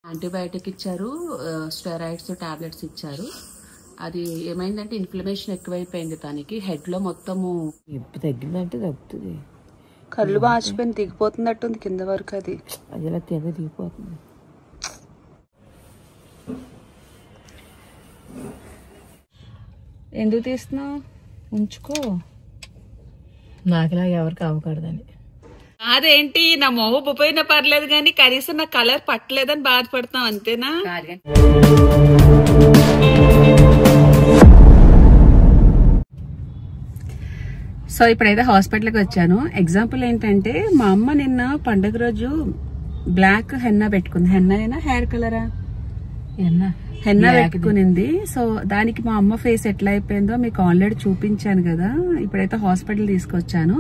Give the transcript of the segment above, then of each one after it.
Antibiotic ఇచ్చారు, steroids tablets ఇచ్చారు. అది ఏమైందంటే ఇన్ఫ్లమేషన్ ఎక్కువైపోయింది తనకి. హెడ్ లో మొత్తము తగ్గిందంటే తగ్గుతుంది. కళ్ళు వాచిపోయింది, దిగిపోతున్నట్టుంది కింద వరకు. అది ఇలా కింద దిగిపోతుంది. ఎందుకు తీస్తున్నావు? ఉంచుకో. నాకులాగా ఎవరికి అవ్వకూడదని. అదేంటి నా మొహం పోయినా పర్లేదు కానీ కనీసం నా కలర్ పట్టలేదని బాధపడతాం, అంతేనా? సో ఇప్పుడైతే హాస్పిటల్కి వచ్చాను. ఎగ్జాంపుల్ ఏంటంటే మా అమ్మ నిన్న పండుగ రోజు బ్లాక్ హెన్నా పెట్టుకుంది. హెన్నా అయినా హెయిర్ కలరా? హెన్నా పెట్టుకునింది. సో దానికి మా అమ్మ ఫేస్ ఎట్లా అయిపోయిందో మీకు ఆల్రెడీ చూపించాను కదా. ఇప్పుడైతే హాస్పిటల్ తీసుకొచ్చాను.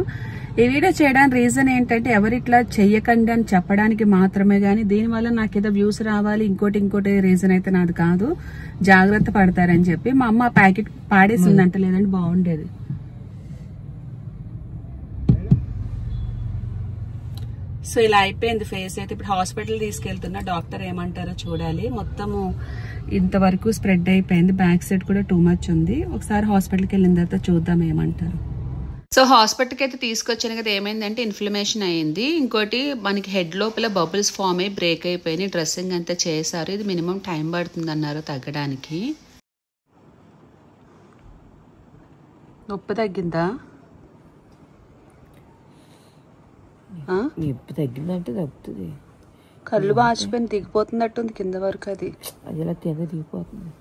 ఈ వీడియో చేయడానికి రీజన్ ఏంటంటే ఎవరు ఇట్లా చెయ్యకండి అని చెప్పడానికి మాత్రమే, గానీ దీనివల్ల నాకేదో వ్యూస్ రావాలి ఇంకోటి రీజన్ అయితే నాది కాదు. జాగ్రత్త పడతారని చెప్పి మా అమ్మ ప్యాకెట్ పాడేసిందంట, లేదంటే బాగుండేది. సో ఇలా అయిపోయింది ఫేస్ అయితే. ఇప్పుడు హాస్పిటల్ తీసుకెళ్తున్నా, డాక్టర్ ఏమంటారో చూడాలి. మొత్తము ఇంతవరకు స్ప్రెడ్ అయిపోయింది, బ్యాక్ సైడ్ కూడా టూ మచ్ ఉంది. ఒకసారి హాస్పిటల్కి వెళ్ళిన తర్వాత చూద్దాం ఏమంటారు. సో హాస్పిటల్కి అయితే తీసుకొచ్చాను కదా. ఏమైందంటే ఇన్ఫ్లమేషన్ అయ్యింది. ఇంకోటి మనకి హెడ్ లోపల బబుల్స్ ఫామ్ అయ్యి బ్రేక్ అయిపోయినాయి. డ్రెస్సింగ్ అంతా చేశారు. ఇది మినిమం టైం పడుతుంది అన్నారు తగ్గడానికి. నొప్పి తగ్గిందా? నొప్పి తగ్గిందంటే తగ్గుతుంది. కళ్ళు వాచిపోయింది, దిగిపోతున్నట్టుంది కింద వరకు. అది ఇలా కింద దిగిపోతుంది.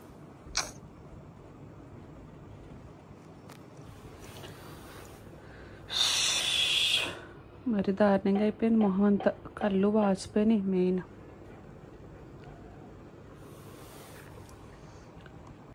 మరి దారుణంగా అయిపోయింది మొహం అంతా. కళ్ళు వాచిపోయినాయి మెయిన్.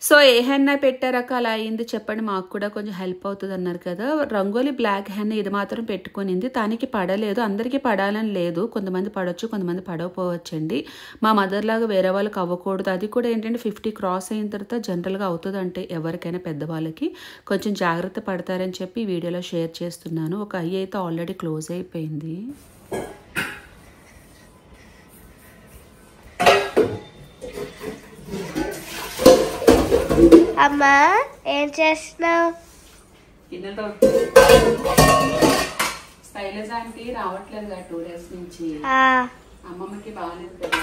సో ఏ హెన్నా పెట్టారక అలా అయింది చెప్పండి, మాకు కూడా కొంచెం హెల్ప్ అవుతుంది అన్నారు కదా. రంగోలీ బ్లాక్ హెన్నా ఇది మాత్రం పెట్టుకునింది. తనకి పడలేదు, అందరికీ పడాలని లేదు. కొంతమంది పడవచ్చు, కొంతమంది పడకపోవచ్చండి. మా మదర్ లాగా వేరే వాళ్ళకి అవ్వకూడదు. అది కూడా ఏంటంటే 50 క్రాస్ అయిన తర్వాత జనరల్గా అవుతుంది. అంటే ఎవరికైనా పెద్దవాళ్ళకి కొంచెం జాగ్రత్త పడతారని చెప్పి ఈ వీడియోలో షేర్ చేస్తున్నాను. ఒక ఐ అయితే ఆల్రెడీ క్లోజ్ అయిపోయింది. అమ్మా ఏం చేస్తున్నావు? స్టైలిజానికి రావట్లేదు 2 days నుంచి. అమ్మమ్మకి బాగాలేదు కదా,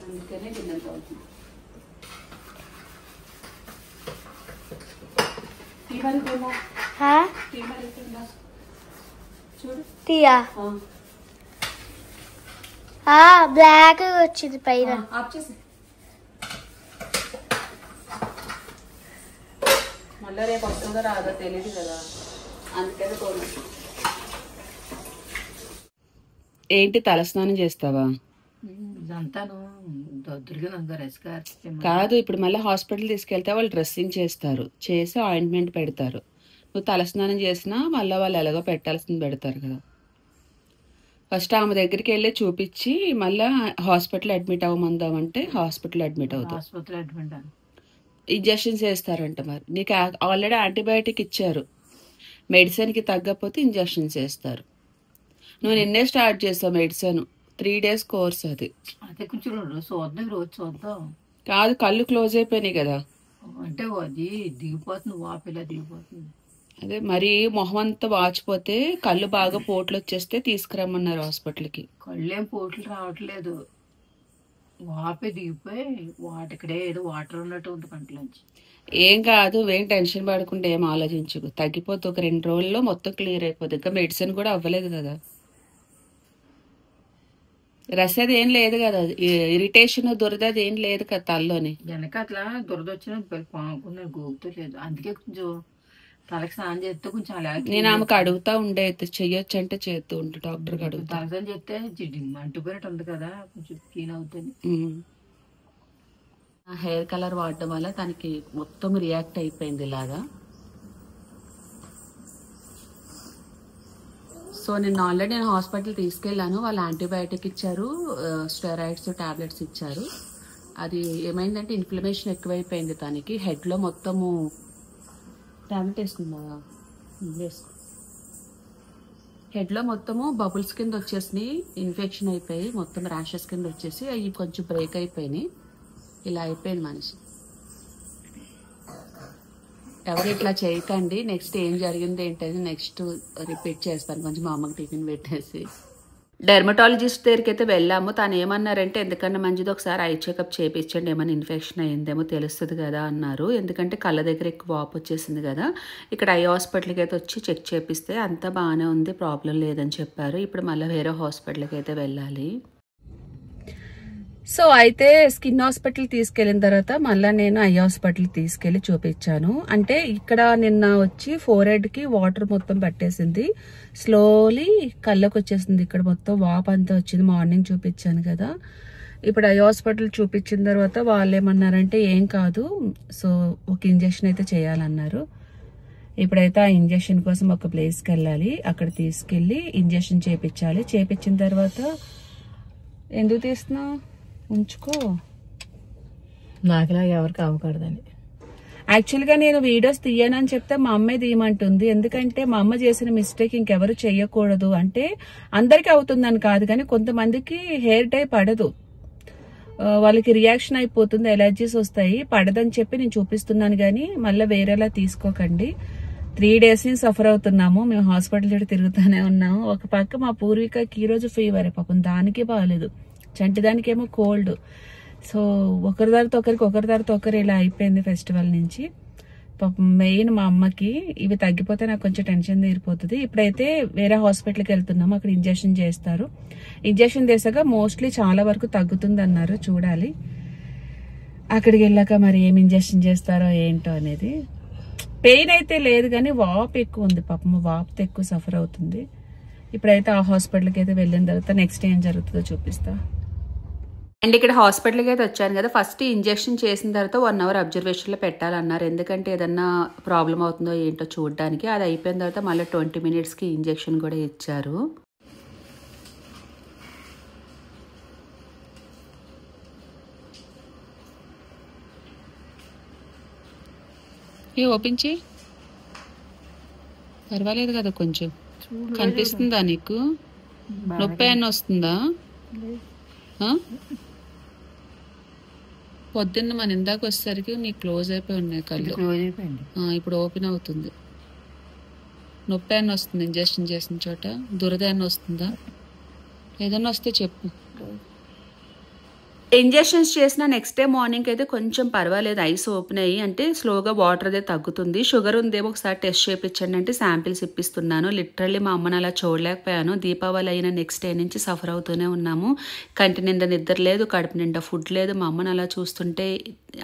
అందుకనే గిన్నెలు అవుతుంది. చూడు తీయా బ్లాక్ వచ్చింది పైన. ఆఫ్ చేసి మళ్ళీ రేపు వస్తుందో రాదో తెలియదు కదా, అందుకనే కోరు. ఏంటి తలస్నానం చేస్తావా? కాదు, ఇప్పుడు మళ్ళీ హాస్పిటల్ తీసుకెళ్తే వాళ్ళు డ్రెస్సింగ్ చేస్తారు, చేసి ఆయింట్మెంట్ పెడతారు. నువ్వు తలస్నానం చేసినా మళ్ళీ వాళ్ళు ఎలాగో పెట్టాల్సింది పెడతారు కదా. ఫస్ట్ ఆమె దగ్గరికి వెళ్ళి చూపించి మళ్ళీ హాస్పిటల్ అడ్మిట్ అవ్వమందామంటే హాస్పిటల్ అడ్మిట్ అవుతావు. ఇంజక్షన్స్ వేస్తారంట. మరి నీకు ఆల్రెడీ యాంటీబయాటిక్ ఇచ్చారు, మెడిసిన్కి తగ్గకపోతే ఇంజక్షన్స్ వేస్తారు. నువ్వు నిన్నే స్టార్ట్ చేసావు మెడిసిన్, 3 days కోర్స్. అది కాదు, కళ్ళు క్లోజ్ అయిపోయినాయి కదా. అంటే అది దిగిపోతుంది, వాపిలా దిగిపోతుంది. అదే మరి మొహం అంతా వాచిపోతే కళ్ళు బాగా పోట్లు వచ్చేస్తే తీసుకురమ్మన్నారు హాస్పిటల్కి. కళ్ళేం పోట్లు రావట్లేదు, వాపే దిగిపోయి ఇక్కడే ఏదో వాటర్ ఉన్నట్టు ఉంది కంట్లోంచి. ఏం కాదు, ఏం టెన్షన్ పడకుండా ఏం ఆలోచించకు, తగ్గిపోతే ఒక 2 రోజుల్లో మొత్తం క్లియర్ అయిపోతుంది. ఇంకా మెడిసిన్ కూడా అవ్వలేదు కదా. రసేది ఏం లేదు కదా, ఇరిటేషన్ దురదది ఏం లేదు కదా తల్లోని. వెనక అట్లా దురద వచ్చిన పాముకున్న గోగుతూ లేదు, అందుకే కొంచెం తలకి స్నానం చేస్తే కొంచెం అలా. నేను ఆమెకు అడుగుతా ఉండే, చెయ్యొచ్చు అంటే చేస్తూ ఉంటే డాక్టర్కి అడుగుతా. తలసాని చేస్తే అంటుపోయినట్టు ఉంది కదా, కొంచెం క్లీన్ అవుతుంది. హెయిర్ కలర్ వాడడం వల్ల తనకి మొత్తం రియాక్ట్ అయిపోయింది ఇలాగా. సో నేను ఆల్రెడీ హాస్పిటల్ తీసుకెళ్ళాను. వాళ్ళు యాంటీబయాటిక్ ఇచ్చారు, స్టెరాయిడ్స్ టాబ్లెట్స్ ఇచ్చారు. అది ఏమైందంటే ఇన్ఫ్లమేషన్ ఎక్కువైపోయింది తనకి. హెడ్లో మొత్తము టాబ్లెట్ వేసుకున్నావా? వేసుకో. హెడ్ లో మొత్తము బబుల్స్ కింద వచ్చేసి ఇన్ఫెక్షన్ అయిపోయి మొత్తం ర్యాషెస్ కింద వచ్చేసి అవి కొంచెం బ్రేక్ అయిపోయినాయి. ఇలా అయిపోయింది మనిషి. ఎవరు ఇట్లా చేయకండి. నెక్స్ట్ ఏం జరిగింది ఏంటని నెక్స్ట్ రిపీట్ చేస్తాను. కొంచెం మా అమ్మకి టిఫిన్ పెట్టేసి డెర్మటాలజిస్ట్ దగ్గరికి అయితే వెళ్ళాము. తను ఏమన్నారంటే ఎందుకన్నా మంచిది ఒకసారి ఐ చెకప్ చేయించండి, ఏమైనా ఇన్ఫెక్షన్ అయ్యిందేమో తెలుస్తుంది కదా అన్నారు. ఎందుకంటే కళ్ళ దగ్గర ఎక్కువ వాపు వచ్చేసింది కదా. ఇక్కడ ఐ హాస్పిటల్కి అయితే వచ్చి చెక్ చేపిస్తే అంతా బాగానే ఉంది, ప్రాబ్లం లేదని చెప్పారు. ఇప్పుడు మళ్ళీ వేరే హాస్పిటల్కి అయితే వెళ్ళాలి. సో అయితే స్కిన్ హాస్పిటల్ తీసుకెళ్లిన తర్వాత మళ్ళీ నేను ఐ హాస్పిటల్ తీసుకెళ్లి చూపించాను. అంటే ఇక్కడ నిన్న వచ్చి ఫోర్ హెడ్ కి వాటర్ మొత్తం పట్టేసింది, స్లోలీ కళ్ళకు వచ్చేసింది. ఇక్కడ మొత్తం వాప్ అంతా వచ్చింది. మార్నింగ్ చూపించాను కదా. ఇప్పుడు ఐ హాస్పిటల్ చూపించిన తర్వాత వాళ్ళు ఏమన్నారంటే ఏం కాదు, సో ఒక ఇంజెక్షన్ అయితే చేయాలన్నారు. ఇప్పుడైతే ఆ ఇంజెక్షన్ కోసం ఒక ప్లేస్కి వెళ్ళాలి. అక్కడ తీసుకెళ్లి ఇంజెక్షన్ చేయించాలి. చేయించిన తర్వాత ఎందుకు తీస్తున్నావు, ఉంచుకో, నాకులా ఎవరికి అవ్వకూడదని. యాక్చువల్గా నేను వీడియోస్ తీయనని చెప్తే మా అమ్మే తీయమంటుంది. ఎందుకంటే మా అమ్మ చేసిన మిస్టేక్ ఇంకెవరు చెయ్యకూడదు. అంటే అందరికీ అవుతుందని కాదు, కానీ కొంతమందికి హెయిర్ డై పడదు, వాళ్ళకి రియాక్షన్ అయిపోతుంది, ఎలర్జీస్ వస్తాయి. పడదని చెప్పి నేను చూపిస్తున్నాను, కానీ మళ్ళీ వేరేలా తీసుకోకండి. 3 days నుంచి సఫర్ అవుతున్నాము. మేము హాస్పిటల్ చుట్టూ తిరుగుతూనే ఉన్నాము. ఒక పక్క మా పూర్వికకి ఈ రోజు ఫీవర్, పాపం దానికి బాగాలేదు, చంటిదానికి ఏమో కోల్డ్. సో ఒకరి తర్వాత ఒకరు ఇలా అయిపోయింది ఫెస్టివల్ నుంచి. పాపం మెయిన్ మా అమ్మకి ఇవి తగ్గిపోతే నాకు కొంచెం టెన్షన్ తీరిపోతుంది. ఇప్పుడైతే వేరే హాస్పిటల్కి వెళ్తున్నాము, అక్కడ ఇంజెక్షన్ చేస్తారు. ఇంజెక్షన్ చేసాక మోస్ట్లీ చాలా వరకు తగ్గుతుంది అన్నారు. చూడాలి అక్కడికి వెళ్ళాక మరి ఏం ఇంజెక్షన్ చేస్తారో ఏంటో అనేది. పెయిన్ అయితే లేదు కానీ వాప్ ఎక్కువ ఉంది, పాపం వాప్తో ఎక్కువ సఫర్ అవుతుంది. ఇప్పుడైతే ఆ హాస్పిటల్కి అయితే వెళ్ళిన తర్వాత నెక్స్ట్ ఏం జరుగుతుందో చూపిస్తా. అండ్ ఇక్కడ హాస్పిటల్కి అయితే వచ్చాను కదా. ఫస్ట్ ఇంజెక్షన్ చేసిన తర్వాత 1 hour అబ్జర్వేషన్లో పెట్టాలన్నారు. ఎందుకంటే ఏదన్నా ప్రాబ్లం అవుతుందో ఏంటో చూడడానికి. అది అయిపోయిన తర్వాత మళ్ళీ 20 minutesకి ఇంజెక్షన్ కూడా ఇచ్చారు. ఓపించి పర్వాలేదు కదా, కొంచెం కనిపిస్తుందా నీకు? నొప్పి అని వస్తుందా? పొద్దున్న మన ఇందాక వచ్చేసరికి నీకు క్లోజ్ అయిపోయి ఉన్నాయి కళ్ళు. ఇప్పుడు ఓపెన్ అవుతుంది. నొప్పి అని వస్తుంది ఇంజెక్షన్ చేసిన చోట? దురద అని వస్తుందా? ఏదన్నా వస్తే చెప్పు. ఇంజెక్షన్స్ చేసిన నెక్స్ట్ డే మార్నింగ్ అయితే కొంచెం పర్వాలేదు, ఐస్ ఓపెన్ అయ్యి, అంటే స్లోగా వాటర్ అదే తగ్గుతుంది. షుగర్ ఉందేమో ఒకసారి టెస్ట్ చేయించండి అంటే శాంపిల్స్ ఇప్పిస్తున్నాను. లిటరల్లీ మా అమ్మని అలా చూడలేకపోయాను. దీపావళి అయిన నెక్స్ట్ డే నుంచి సఫర్ అవుతూనే ఉన్నాము. కంటి నిండా నిద్ర లేదు, కడుపు నిండా ఫుడ్ లేదు. మా అమ్మని అలా చూస్తుంటే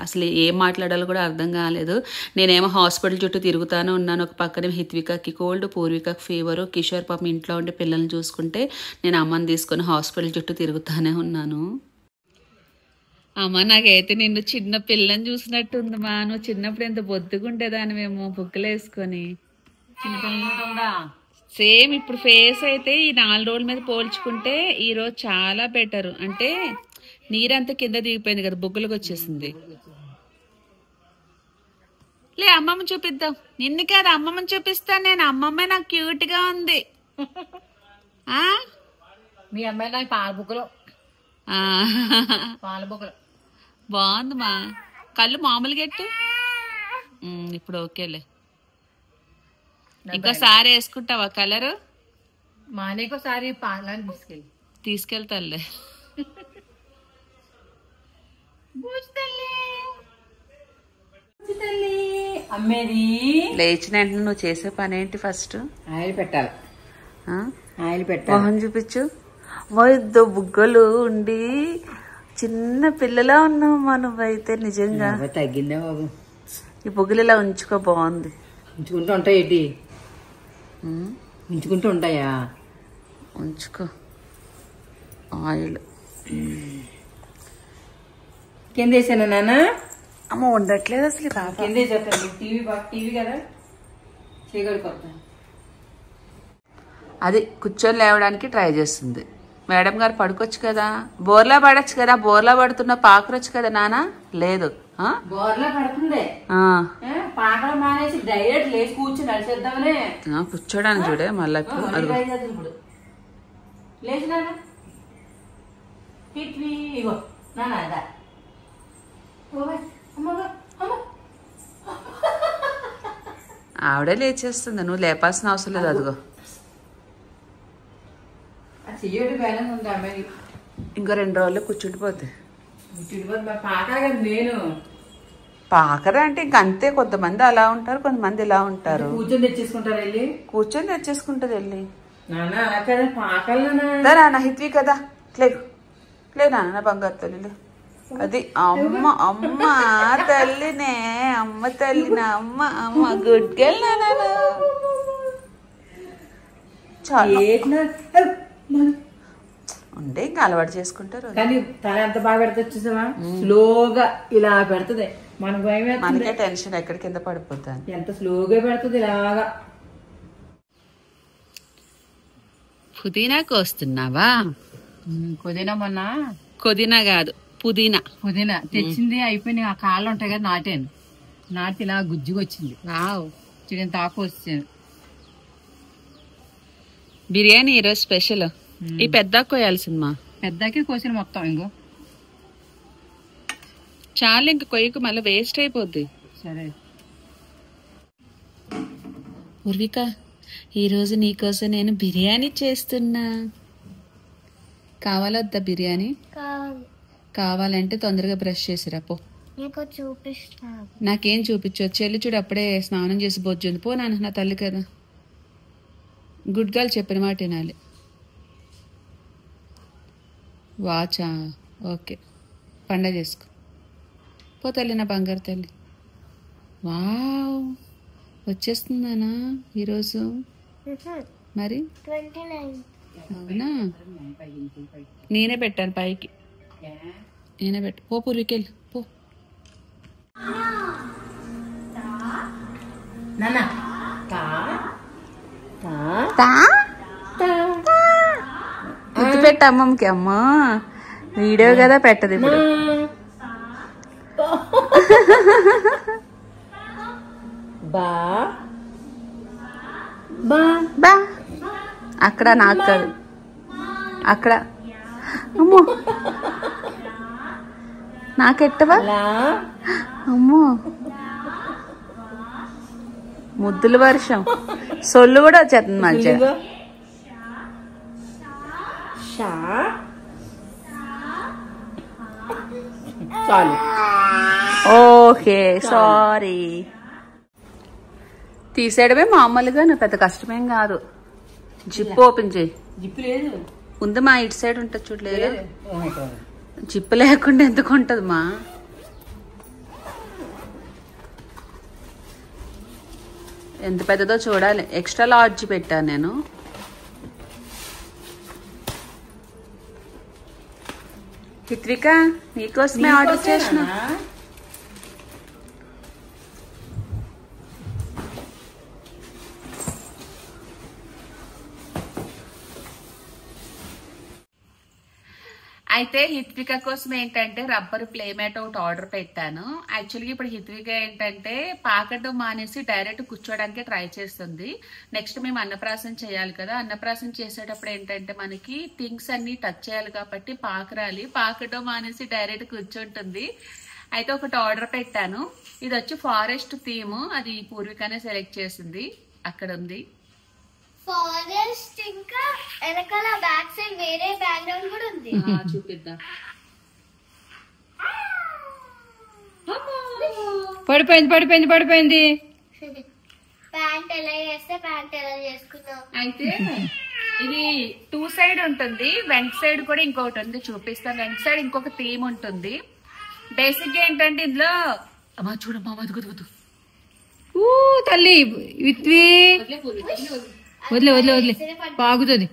అసలు ఏం మాట్లాడాలో కూడా అర్థం కాలేదు. నేనేమో హాస్పిటల్ చుట్టూ తిరుగుతానే ఉన్నాను. ఒక పక్కనే హిత్వికకి కోల్డ్, పూర్వికకి ఫీవరు, కిషోర్ పాపం ఇంట్లో ఉండి పిల్లల్ని చూసుకుంటే నేను అమ్మని తీసుకొని హాస్పిటల్ చుట్టూ తిరుగుతానే ఉన్నాను. అమ్మ నాకైతే నిన్ను చిన్న పిల్లని చూసినట్టుంది మా. నువ్వు చిన్నప్పుడు ఎంత బొద్దుగుండేదాన్ని మేము బుగ్గలు వేసుకొని. సేమ్ ఇప్పుడు ఫేస్ అయితే ఈ 4 రోజుల మీద పోల్చుకుంటే ఈరోజు చాలా బెటర్. అంటే నీరంతా కింద దిగిపోయింది కదా, బుగ్గలకు వచ్చేసింది. లే అమ్మమ్మ చూపిద్దాం. నిన్ను కాదు అమ్మమ్మని చూపిస్తాను నేను. అమ్మమ్మ నాకు క్యూట్ గా ఉంది. మీ అమ్మాయి నాకు పాల బుగ్గలు బాగుంది మా. కళ్ళు మామూలుగా ఎట్టు. ఇప్పుడు ఓకేలే. ఇంకోసారి వేసుకుంటావా కలరు? మానేకోసారి పాలని తీసుకెళ్తాలే. అమ్మేది లేచిన వెంటనే నువ్వు చేసే పని ఏంటి? ఫస్ట్ ఆయిల్ పెట్టాలి. ఆయిల్ పెట్టాలి. మొహం చూపించు. వైద్య బుగ్గలు ఉండి చిన్న పిల్లలా ఉన్నావు మా. నువ్వైతే నిజంగా తగ్గిందే బాబు. ఈ బుగ్గలు ఇలా ఉంచుకో, బాగుంది. ఉంచుకుంటూ ఉంటాయి ఏంటి? ఉంచుకుంటూ ఉంటాయా? ఉంచుకో. ఆయిల్ కింద వేసాను నాన్న. అమ్మ ఉండట్లేదు అసలు. కింద వేసేస్తాను. టీవీ కదా చేయగలుగుతా. అది కూర్చొని లేవడానికి ట్రై చేస్తుంది. మేడం గారు పడుకోవచ్చు కదా, బోర్లా పడచ్చు కదా, బోర్లా పడుతున్నా పాకరొచ్చు కదా నాన్న. లేదు బోర్లో పడుతుంది పాకలు మానేసి డైరెక్ట్ లేచి కూర్చొని నడిచేద్దామని కూర్చోడానికి చూడే మళ్ళీ ఇప్పుడు లేచినా ఇగో నాన్న ఆవిడే లేచేస్తుంది, నువ్వు లేపాల్సిన అవసరం లేదు. అదిగో చెయ్యడు బ్యాలెన్స్ ఉంది అమ్మాయి. ఇంకో 2 రోజుల్లో కూర్చుండిపోద్ది. నేను పాకరా అంటే ఇంక అంతే. కొంతమంది అలా ఉంటారు, కొంతమంది ఇలా ఉంటారు. కూర్చొని తెచ్చేసుకుంటారు వెళ్ళి. కూర్చొని తెచ్చేసుకుంటది వెళ్ళి. పాకలు హిత్వి కదా లేదు నాన్న బంగారు తల్లి. అది అమ్మ అమ్మ తల్లినే, అమ్మ తల్లిన అమ్మ అమ్మ గుడ్ గర్ల్ నాన్న. చాలా ఉండే ఇంకా అలవాటు చేసుకుంటారు. కానీ తల ఎంత బాగా పెడతా చూసావా, స్లోగా ఇలా పెడుతుంది. మనకు మనకే టెన్షన్ ఎక్కడ కింద పడిపోతాను. ఎంత స్లోగా పెడుతుంది ఇలాగా. పుదీనాకు వస్తున్నావా? పుదీనా మొన్న పుదీనా కాదు పుదీనా తెచ్చింది అయిపోయినాయి. ఆ కాళ్ళు ఉంటాయి కదా, నాటి ఇలా గుజ్జుగా వచ్చింది. చికెన్ తాకు వచ్చింది. బిర్యానీ ఈరోజు స్పెషల్. ఈ పెద్ద కొయ్యాల్సింది మా పెద్దకి కోసిన మొత్తం ఇంకో చాలా. ఇంక కొయ్యకు మళ్ళీ వేస్ట్ అయిపోద్ది. సరే పూర్విక, ఈరోజు నీకోసం నేను బిర్యానీ చేస్తున్నా. కావాలొద్దా బిర్యానీ? కావాలంటే తొందరగా బ్రష్ చేసిరా పో. నాకేం చూపించు, చెల్లి చూడు అప్పుడే స్నానం చేసి బొజ్జుంది. పో నాన్న, నా తల్లి కదా. గుడ్ గర్ల్ చెప్పిన మాట వినాలి. వాచా ఓకే, పండగ చేసుకో పో తల్లి, నా బంగారు తల్లి. వావ్, వచ్చేస్తుందానా ఈరోజు? మరి అవునా? నేనే పెట్టాను పైకి, నేనే పెట్టు. పో పూర్వికెళ్ళి పో. గుర్తు పెట్ట అమ్మమ్మకి. అమ్మ వీడియో కదా పెట్టదు ఇప్పుడు. బా అక్కడ నాకు కాదు, అక్కడ. అమ్మో నాకెట్టవా? అమ్మో ముద్దుల వర్షం, సొల్లు కూడా వచ్చేస్తుంది మంచిగా. Okay sorry. తీసేయడమే మామూలుగా, నువ్వు పెద్ద కష్టమేం కాదు. జిప్ ఓపెన్ చేయి. జిప్ లేదు ఉంది మా, ఇటు సైడ్ ఉంటుంది చూడలేదు. జిప్ లేకుండా ఎందుకు ఉంటుంది మా? ఎంత పెద్దదో చూడాలి. ఎక్స్ట్రా లార్జ్ పెట్టాను నేను. హిత్విక, నీకోసమే ఆర్డర్ చేసిన. అయితే హిత్విక కోసం ఏంటంటే రబ్బర్ ప్లేమేట్ ఒకటి ఆర్డర్ పెట్టాను. యాక్చువల్గా ఇప్పుడు హిత్విక ఏంటంటే పాకడం మానేసి డైరెక్ట్ కూర్చోడానికి ట్రై చేస్తుంది. నెక్స్ట్ మేము అన్నప్రాసం చేయాలి కదా, అన్నప్రాసం చేసేటప్పుడు ఏంటంటే మనకి థింగ్స్ అన్ని టచ్ చేయాలి కాబట్టి పాకరాలి. పాకడం మానేసి డైరెక్ట్ కూర్చుంటుంది. అయితే ఒకటి ఆర్డర్ పెట్టాను. ఇది వచ్చి ఫారెస్ట్ థీమ్, అది పూర్వికనే సెలెక్ట్ చేసింది. అక్కడ ఉంది ఫారెస్ట్, ఇంకా వెనకాల బ్యాక్ సైడ్ వేరే బ్యాక్గ్రౌండ్ కూడా ఉంది. చూపిద్దాం. పడిపోయింది. ప్యాంట్ ఎలా చేస్తే ప్యాంట్ ఎలా చేసుకున్నావు. అయితే ఇది 2 సైడ్ ఉంటుంది, వెంట సైడ్ కూడా ఇంకొకటి ఉంది, చూపిస్తాను. వెంట సైడ్ ఇంకొక థీమ్ ఉంటుంది. బేసిక్ గా ఏంటంటే ఇందులో అమ్మా చూడమ్మా, వదుగుదు తల్లి విత్వి వదిలే పాగుతుంది.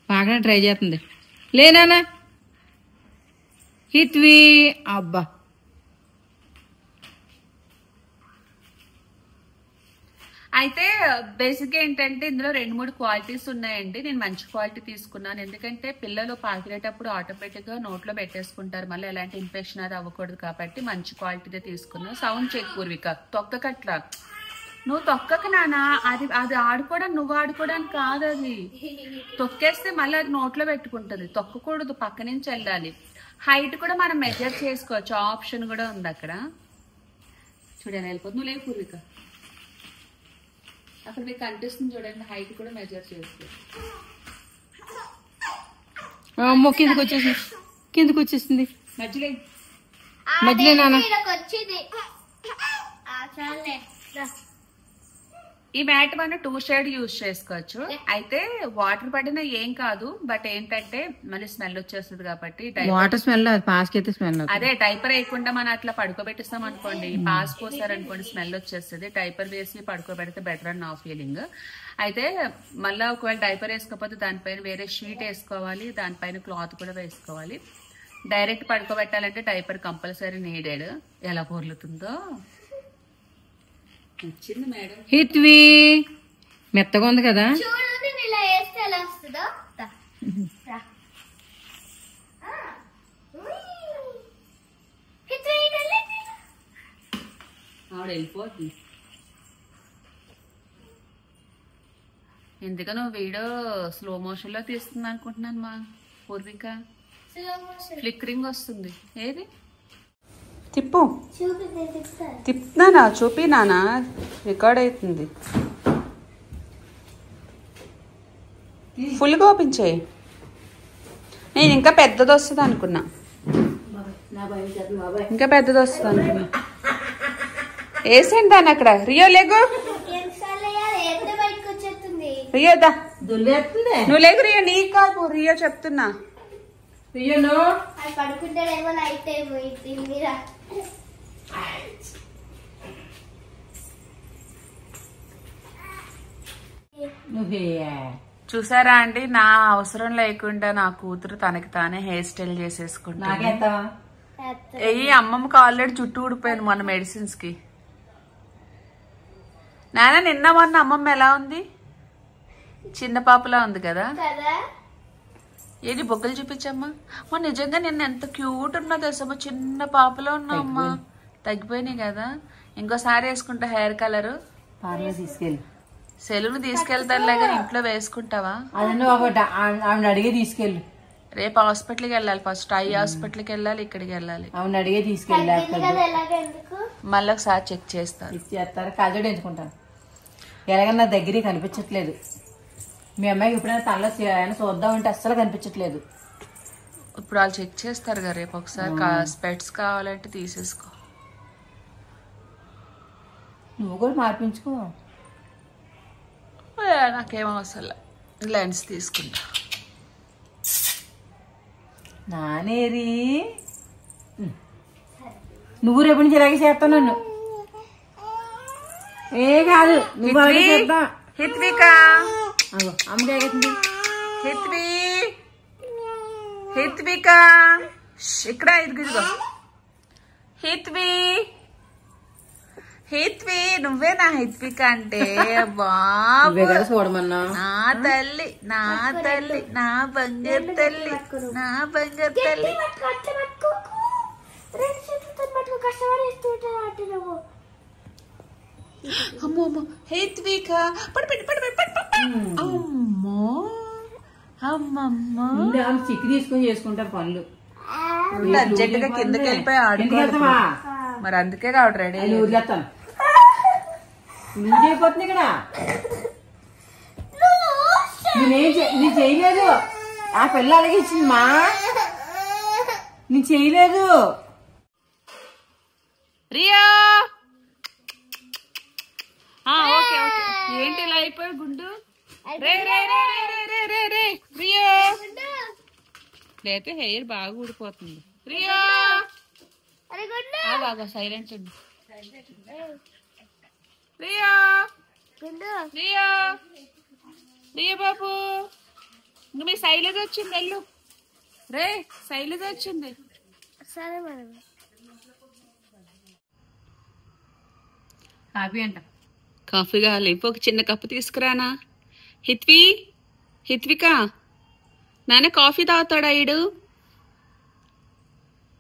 పాకడానికి ట్రై చేస్తుంది. లేనా హిత్వి? అబ్బా అయితే బేసిక్ గా ఏంటంటే ఇందులో 2-3 క్వాలిటీస్ ఉన్నాయండి. నేను మంచి క్వాలిటీ తీసుకున్నాను, ఎందుకంటే పిల్లలు పాకిరేటప్పుడు ఆటోమేటిక్ గా నోట్లో పెట్టేసుకుంటారు, మళ్ళీ ఎలాంటి ఇన్ఫెక్షన్ అది అవ్వకూడదు కాబట్టి మంచి క్వాలిటీదే తీసుకున్నాను. సౌండ్ చెక్ పూర్విక, తొక్కకట్లా నువ్వు తొక్కక నానా, అది అది ఆడుకోవడానికి నువ్వు ఆడుకోవడానికి కాదు, అది తొక్కేస్తే మళ్ళీ అది నోట్లో పెట్టుకుంటుంది, తొక్కకూడదు, పక్క నుంచి వెళ్ళాలి. హైట్ కూడా మనం మెజర్ చేసుకోవచ్చు, ఆప్షన్ కూడా ఉంది అక్కడ. చూడండి వెళ్ళిపోతుంది, నువ్వు లేవు పూర్విక, అక్కడ మీకు కనిపిస్తుంది చూడండి, హైట్ కూడా మెజర్ చేసుకోవచ్చు. కిందకి వచ్చేసింది మధ్యలో వచ్చింది. ఈ మ్యాట్ మనం 2 షేడ్ యూజ్ చేసుకోవచ్చు. అయితే వాటర్ పడినా ఏం కాదు, బట్ ఏంటంటే మళ్ళీ స్మెల్ వచ్చేస్తుంది కాబట్టి వాటర్ స్మెల్ పాస్ అయితే స్మెల్. అదే డైపర్ వేయకుండా మనం అట్లా పడుకోబెట్టిస్తాం అనుకోండి, పాస్ పోసారనుకోండి స్మెల్ వచ్చేస్తుంది. డైపర్ వేసి పడుకోబెడితే బెటర్ అని నా ఫీలింగ్. అయితే మళ్ళీ ఒకవేళ డైపర్ వేసుకోకపోతే దానిపైన వేరే షీట్ వేసుకోవాలి, దానిపైన క్లాత్ కూడా వేసుకోవాలి. డైరెక్ట్ పడుకోబెట్టాలంటే డైపర్ కంపల్సరీ నీడెడ్. ఎలా పొర్లుతుందో వచ్చింది మేడం. హిత్వి మెత్తగా ఉంది కదా, చూడండి ఇలా వేస్తే ఎలా వస్తుందో. ఆవిడ వెళ్ళిపోతుంది. ఎందుకు నువ్వు వీడియో స్లో మోషన్ లో తీస్తుంది అనుకుంటున్నాను మా పూర్విక. ఫ్లిక్కరింగ్ వస్తుంది, ఏది తిప్పు తిప్పునా, చూపి నానా, రికార్డ్ అవుతుంది. ఫుల్గా ఓపెన్ చేయి. నేను ఇంకా పెద్దది వస్తుంది అనుకున్నా, ఇంకా పెద్దది వస్తుంది అనుకున్నా. వేసేయండి దాన్ని అక్కడ. రియో లేగు, రియో దా, నువ్వు లేగు రియో, నీ కాదు రియో చెప్తున్నా. రియో పడుకుంటాడేమో నైట్ టైం మీరా. చూసారా అండి, నా అవసరం లేకుండా నా కూతురు తనకి తానే హెయిర్ స్టైల్ చేసేసుకుంటా. అమ్మమ్మకి ఆల్రెడీ జుట్టు ఊడిపోయింది మొన్న మెడిసిన్స్ కి. నాన్న నిన్న మొన్న అమ్మమ్మ ఎలా ఉంది, చిన్న పాపలా ఉంది కదా. ఏది బొగ్గలు చూపించమ్మా. మా నిజంగా నిన్న ఎంత క్యూట్ ఉన్నా తెలుసమ్మా, చిన్న పాపలో ఉన్నామ్మా. తగ్గిపోయినాయి కదా. ఇంకోసారి వేసుకుంటా హెయిర్ కలర్. తీసుకెళ్ళి సెలూన్ తీసుకెళ్తానులే కానీ ఇంట్లో వేసుకుంటావా? అడిగే తీసుకెళ్ళి. రేపు హాస్పిటల్కి వెళ్ళాలి, ఫస్ట్ ఐ హాస్పిటల్కి వెళ్ళాలి, ఇక్కడికి వెళ్ళాలి. అవును అడిగే తీసుకెళ్ళి, మళ్ళీ ఒకసారి చెక్ చేస్తారు. కాజోడు ఎంచుకుంటాను. ఎలాగన్నా దగ్గర కనిపించట్లేదు. మీ అమ్మాయికి ఎప్పుడైనా తనలో చూద్దామంటే అస్సలు కనిపించట్లేదు. ఇప్పుడు వాళ్ళు చెక్ చేస్తారు కదా రేపు ఒకసారి. స్పెట్స్ కావాలంటే తీసేసుకో. నువ్వు కూడా మార్పించుకో. నాకేమో అసలు లెన్స్ తీసుకుంటా. నానేరి నువ్వు రేపు నుంచి ఇలాగే చేస్తావు నన్ను. ఏ కాదు హిత్విక, అమ్మకేస్తుంది. హిత్విక ఇక్కడ ఇదిగో హిత్వి, హిత్వి నువ్వేనా హిత్విక అంటే? బాబు చూడమన్నా, నా తల్లి, నా తల్లి, నా బంగారు తల్లి, నా బంగారు తల్లి. అమ్మో అమ్మో హిత్విక అమ్మో అమ్మమ్మ చిక్కు తీసుకొని చేసుకుంటారు పనులు. అర్జెంట్ గా కిందకి వెళ్ళిపోయి ఆడుకోవాలి. మరి అందుకే కావడం రెడీ. వదిలేస్తాను, నువ్వు చేయకపోతుంది ఇక్కడ. నేను చేయలేదు, ఆ పిల్ల అలాగే ఇచ్చింది మా, నేను చేయలేదు. Riya okay okay. ఏంటి ఇలా అయిపోయి గుండు? రే రే రే రే రే రే రే రియా, లేకపోతే హెయిర్ బాగా ఊడిపోతుంది. రియా బాగా సైలెంట్ ఉండు. రియా రియా రియా బాబు, ఇంక మీ శైలజ వచ్చింది, వెళ్ళు. రే శైలజ వచ్చింది. సరే మేడం. కాపీ అంట కాఫీ కావాలి. ఒక చిన్న కప్పు తీసుకురానా? హిత్విక నాన్న కాఫీ తాగుతాడా ఈడు?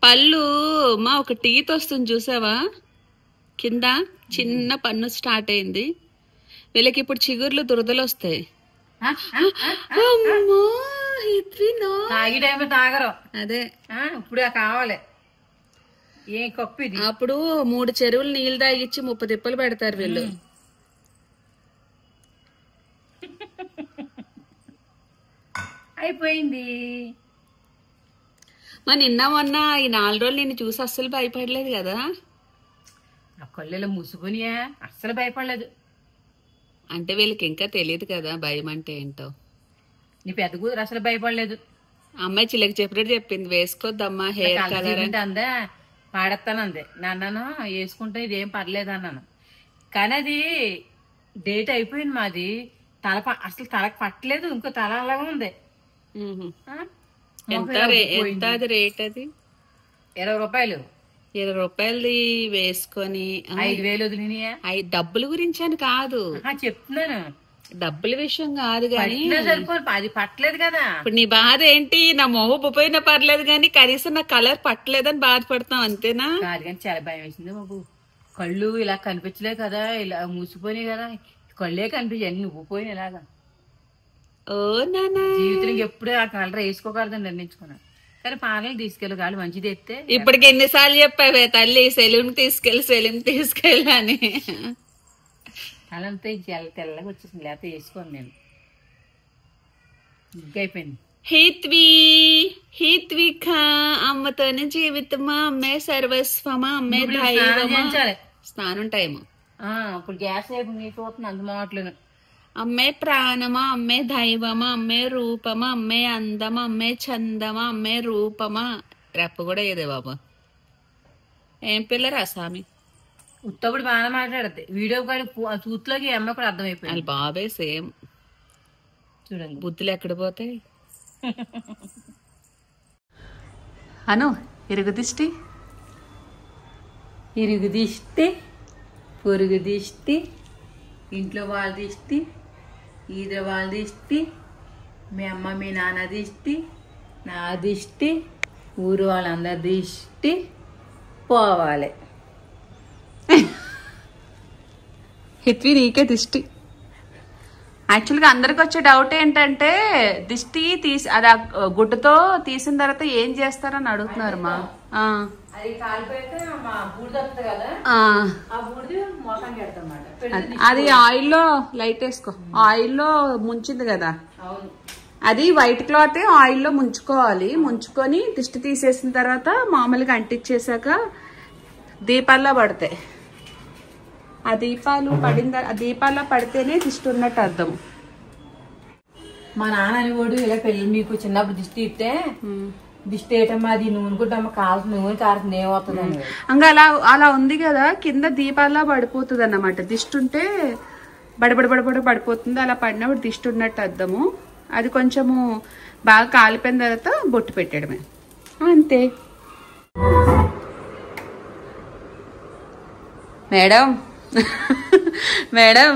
పళ్ళు మా ఒక టీత్ వస్తుంది చూసావా, కింద చిన్న పన్ను స్టార్ట్ అయింది. వీళ్ళకి ఇప్పుడు చిగుర్లు దురదలు వస్తాయి. తాగి టైం తాగరు. అదే ఇప్పుడు కావాలి. ఏ కప్పు ఇది? అప్పుడు 3 చెరువులు నీళ్ళు తాగిచ్చి 30 తిప్పలు పెడతారు వీళ్ళు. అయిపోయింది. మా నిన్న మొన్న ఈ 4 రోజులు నిన్ను చూసి అస్సలు భయపడలేదు కదా? ఆ కళ్ళలో మూసుకునియా అస్సలు భయపడలేదు. అంటే వీళ్ళకి ఇంకా తెలియదు కదా భయం అంటే ఏంటో. నీ పెద్ద కూతురు అసలు భయపడలేదు. అమ్మాయి చిల్లకి చెప్పినట్టు చెప్పింది, వేసుకోద్దమ్మా హెయిర్ కలర్ అందే, పాడేస్తానందే. నన్ను వేసుకుంటే ఇదేం పర్లేదు అన్నాను. కానీ అది డేట్ అయిపోయింది మాది. అసలు తలకు పట్టలేదు, ఇంకో తల అలాగా ఉంది. ఎంత అది రేట్? అది 20 రూపాయలు. 20 రూపాయలది వేసుకొని 5,000 వదిలినాయా? డబ్బుల గురించి అని కాదు చెప్తున్నాను, డబ్బుల విషయం కాదు గాని సరిపోదు. అది పట్టలేదు కదా. ఇప్పుడు నీ బాధ ఏంటి? నా మొహం పోయినా పర్లేదు గాని కనీసం నా కలర్ పట్టలేదని బాధపడతాం అంతేనా? కాదు కానీ చాలా భయం వేసింది బాబు. కళ్ళు ఇలా కనిపించలే కదా, ఇలా మూసిపోయినాయి కదా. కళ్ళే కనిపించాయి, నువ్వు పోయినా ఇలాగా. ఓ నానా, జీవితంలో ఎప్పుడు ఆ కలర్ వేసుకోకూడదని నిర్ణయించుకున్నాను. కానీ పార్లర్ తీసుకెళ్ళి కాదు, మంచిది ఎత్తే. ఇప్పటికి ఎన్నిసార్లు చెప్పావే తల్లి సెలూన్ తీసుకెళ్ళని. అలంతా తెల్లగా వచ్చేసింది, లేకపోతే వేసుకోను నేను. అయిపోయింది. హిత్విక అమ్మతోనే జీవితమా, అమ్మే సర్వస్వమా, అమ్మే దైవమా. స్నానం టైము ఇప్పుడు గ్యాస్ అయిపోయి చూస్తుంది అంత మాటలు. అమ్మే ప్రాణమా, అమ్మే దైవమా, అమ్మే రూపమా, అమ్మే అందమా, అమ్మే చందమా, అమ్మే రూపమా. రెప్ప కూడా ఏదే బాబా. ఏం పిల్లరా స్వామి? ఉత్తప్పుడు బాగా మాట్లాడద్ది. వీడియో కాడి చూతులోకి అమ్మ కూడా అర్థమైపోయింది. వాళ్ళ బాబే సేమ్. చూడండి బుద్ధులు ఎక్కడ పోతాయి. అను ఇరుగు దిష్టి, ఇరుగు దిష్టి, పొరుగు దిష్టి, ఇంట్లో వాళ్ళ దిష్టి, ఈదురు వాళ్ళ దిష్టి, మీ అమ్మ మీ నాన్న దిష్టి, నా దిష్టి, ఊరు వాళ్ళందరి దిష్టి పోవాలి. హిత్వి నీకే దిష్టి. యాక్చువల్గా అందరికి వచ్చే డౌట్ ఏంటంటే దిష్టి అది గుడ్డతో తీసిన తర్వాత ఏం చేస్తారని అడుగుతున్నారు మా. అది కాలిపోయాక మా బూడిద వస్తుంది కదా, ఆ బూడిది మోకానికి పెడతాం. అది ఆయిల్లో లైట్ వేసుకో, ఆయిల్లో ముంచింది కదా, అది వైట్ క్లాత్ ఆయిల్లో ముంచుకోవాలి. ముంచుకొని దిష్టి తీసేసిన తర్వాత మామూలుగా అంటించేసాక దీపాల్లో పడతాయి. ఆ దీపాలు దీపాల్లో పడితేనే దిష్టి ఉన్నట్టు అర్థం. మా నాన్న అనేవాడు ఇలా పెళ్ళి మీకు చిన్నప్పుడు దిష్టి ఇస్తే దిష్టి వేయటమ్మా, అది నూనె గుడ్డమ్మ కాల్సి నూనె కారుతుంది ఏమవుతుంది అని. ఇంకా అలా ఉంది కదా, కింద దీపాల్లో పడిపోతుంది అన్నమాట. దిష్టి ఉంటే బడబడి పడిపోతుంది. అలా పడినప్పుడు దిష్టి ఉన్నట్టు అర్థము. అది కొంచెము బాగా కాలిపోయిన తర్వాత బొట్టు పెట్టడమే, అంతే. మేడం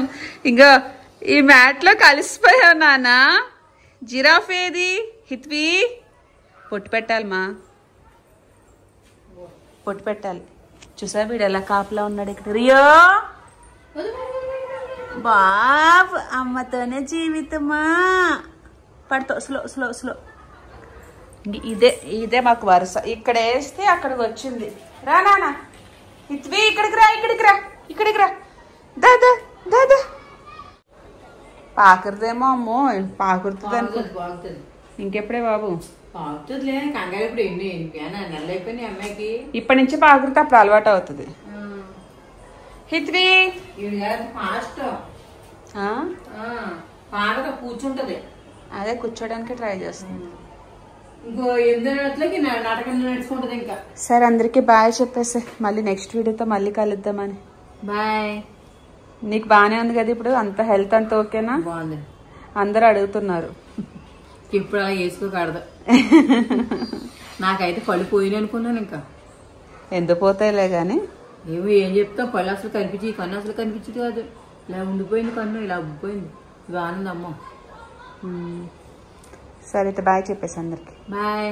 ఇంకా ఈ మ్యాట్లో కలిసిపోయావు నాన్న. జిరాఫ్ ఏది? హిత్వి పొట్టు పెట్టాలి మా, పొట్టు పెట్టాలి. చూసా వీడు ఎలా కాపులా ఉన్నాడు ఇక్కడ. రియో బాబు, అమ్మతోనే జీవితమా. పడుతో స్లో స్లో స్లో. ఇదే మాకు వరుస. ఇక్కడ వేస్తే అక్కడికి వచ్చింది. రా నాన్న హిత్వి, ఇక్కడికి రా. దాదా పాకురుదేమో. అమ్మో పాకురుతుంది అనుకో. ఇంకెప్పుడే బాబు? అమ్మాయికి ఇప్పటి నుంచి పాకురితే అప్పుడు అలవాటు అవుతుంది. హిత్వి కూర్చుంటది, అదే కూర్చోడానికి ట్రై చేస్తుంది. ఇంకో 8 నాటకం నడుచుకుంటది. ఇంకా సరే, అందరికి బాయ్ చెప్పేసి మళ్ళీ నెక్స్ట్ వీడియోతో మళ్ళీ కలుద్దామని. బాయ్. నీకు బానే ఉంది కదా ఇప్పుడు? అంత హెల్త్ అంతా ఓకేనా? బాగుంది. అందరు అడుగుతున్నారు. ఇప్పుడు అలా వేసుకోకూడదు. నాకైతే కళ్ళు పోయిన అనుకున్నాను. ఇంకా ఎందుకు పోతాయిలే గాని. ఏమో ఏం చెప్తావు, కళ్ళు అసలు కనిపించి కన్ను అసలు కనిపించదు కాదు. ఇలా ఉండిపోయింది కన్ను, ఇలా ఉబ్బిపోయింది. ఇది ఆనందమ్మ. సరే అయితే బాయ్ చెప్పేసి అందరికి. బాయ్.